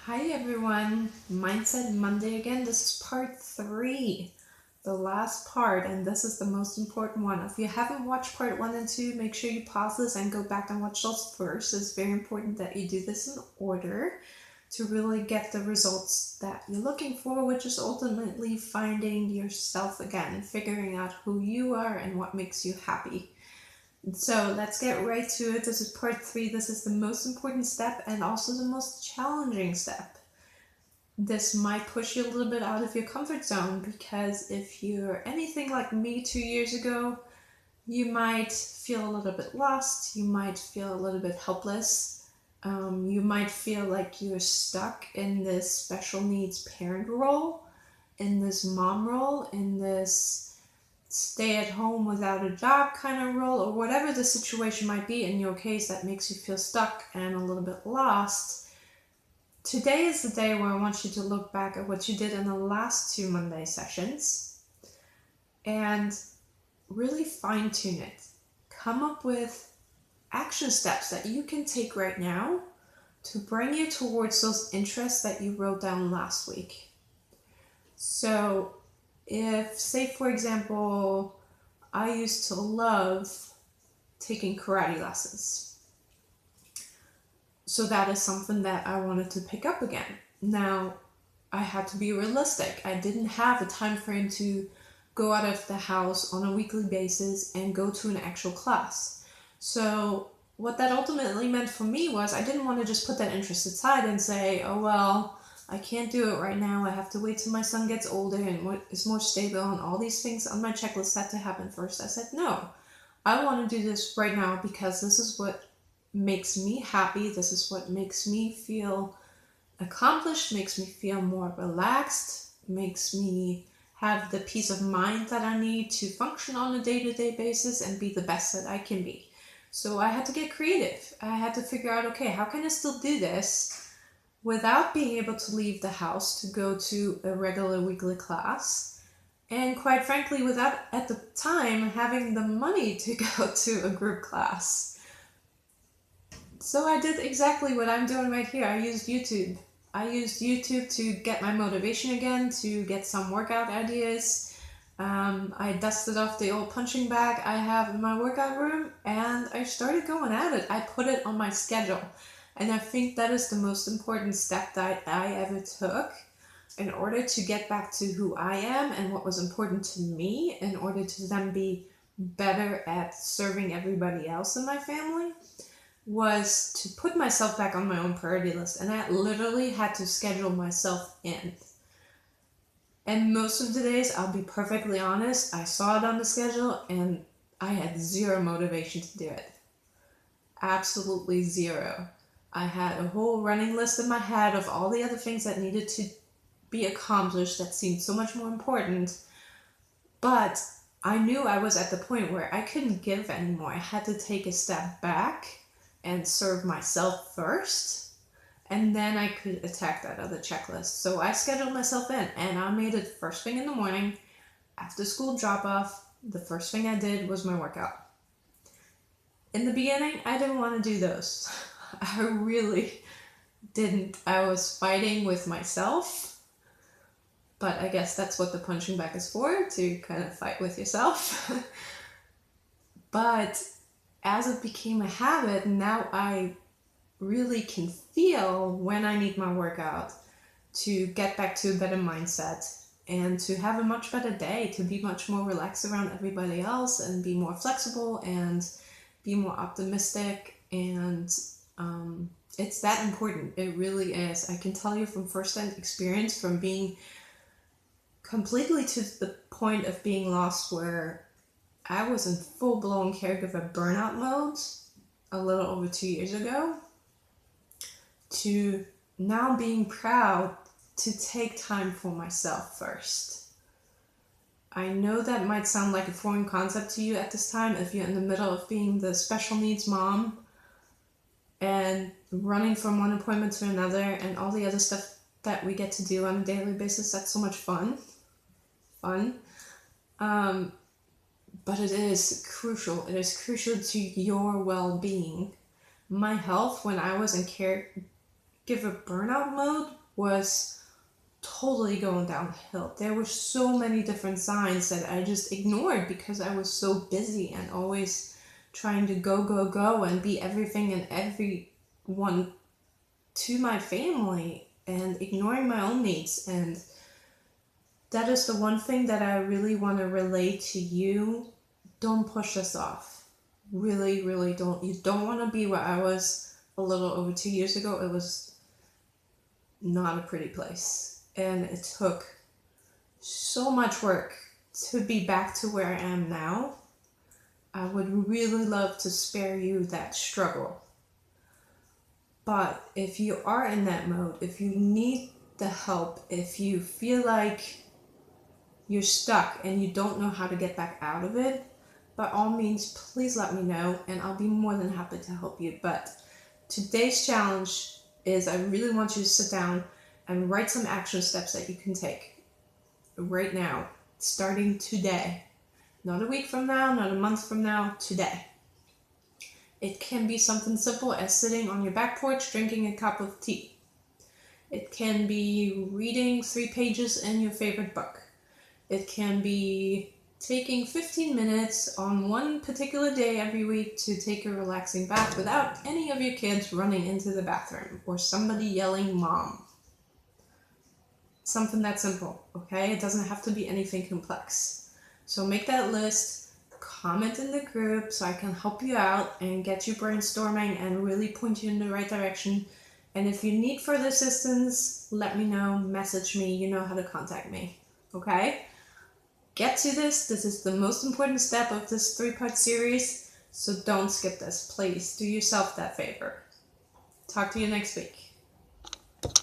Hi everyone, Mindset Monday again. This is part 3, the last part, and this is the most important one. If you haven't watched part 1 and 2, make sure you pause this and go back and watch those first. It's very important that you do this in order to really get the results that you're looking for, which is ultimately finding yourself again, figuring out who you are and what makes you happy. So let's get right to it. This is part 3. This is the most important step and also the most challenging step. This might push you a little bit out of your comfort zone because if you're anything like me 2 years ago, you might feel a little bit lost, you might feel a little bit helpless, you might feel like you're stuck in this special needs parent role, in this mom role, in this stay at home without a job kind of role, or whatever the situation might be in your case that makes you feel stuck and a little bit lost. Today is the day where I want you to look back at what you did in the last 2 Monday sessions and really fine tune it. Come up with action steps that you can take right now to bring you towards those interests that you wrote down last week. So if, say for example, I used to love taking karate lessons. So that is something that I wanted to pick up again. Now, I had to be realistic. I didn't have a time frame to go out of the house on a weekly basis and go to an actual class. So what that ultimately meant for me was I didn't want to just put that interest aside and say, oh well, I can't do it right now. I have to wait till my son gets older and is more stable and all these things on my checklist had to happen first. I said, no, I want to do this right now because this is what makes me happy. This is what makes me feel accomplished, makes me feel more relaxed, makes me have the peace of mind that I need to function on a day-to-day basis and be the best that I can be. So I had to get creative. I had to figure out, okay, how can I still do this without being able to leave the house to go to a regular weekly class? And quite frankly, without at the time having the money to go to a group class. So I did exactly what I'm doing right here. I used YouTube. I used YouTube to get my motivation again, to get some workout ideas. I dusted off the old punching bag I have in my workout room and I started going at it. I put it on my schedule. And I think that is the most important step that I ever took in order to get back to who I am and what was important to me in order to then be better at serving everybody else in my family, was to put myself back on my own priority list. And I literally had to schedule myself in. And most of the days, I'll be perfectly honest, I saw it on the schedule and I had zero motivation to do it. Absolutely zero. I had a whole running list in my head of all the other things that needed to be accomplished that seemed so much more important. But I knew I was at the point where I couldn't give anymore. I had to take a step back and serve myself first, and then I could attack that other checklist. So I scheduled myself in, and I made it first thing in the morning. After school drop off, the first thing I did was my workout. In the beginning, I didn't want to do those. I really didn't. I was fighting with myself, but I guess that's what the punching bag is for, to kind of fight with yourself. But as it became a habit, now I really can feel when I need my workout to get back to a better mindset and to have a much better day, to be much more relaxed around everybody else and be more flexible and be more optimistic. And it's that important. It really is. I can tell you from first-hand experience, from being completely to the point of being lost where I was in full-blown caregiver burnout mode a little over 2 years ago, to now being proud to take time for myself first. I know that might sound like a foreign concept to you at this time if you're in the middle of being the special needs mom and running from one appointment to another and all the other stuff that we get to do on a daily basis. That's so much fun. But it is crucial. It is crucial to your well-being. My health when I was in give a burnout mode was totally going downhill. There were so many different signs that I just ignored because I was so busy and always trying to go, go, go and be everything and everyone to my family and ignoring my own needs. And that is the one thing that I really want to relate to you. Don't push this off. Really, really don't. You don't want to be where I was a little over 2 years ago. It was not a pretty place. And it took so much work to be back to where I am now. I would really love to spare you that struggle. But if you are in that mode, if you need the help, if you feel like you're stuck and you don't know how to get back out of it, by all means, please let me know and I'll be more than happy to help you. But today's challenge is I really want you to sit down and write some action steps that you can take right now, starting today. Not a week from now, not a month from now, today. It can be something simple as sitting on your back porch drinking a cup of tea. It can be reading 3 pages in your favorite book. It can be taking 15 minutes on one particular day every week to take a relaxing bath without any of your kids running into the bathroom or somebody yelling mom. Something that simple, okay? It doesn't have to be anything complex. So make that list. Comment in the group so I can help you out and get you brainstorming and really point you in the right direction. And if you need further assistance, let me know, message me, you know how to contact me, okay? Get to this. This is the most important step of this 3-part series, so don't skip this. Please do yourself that favor. Talk to you next week.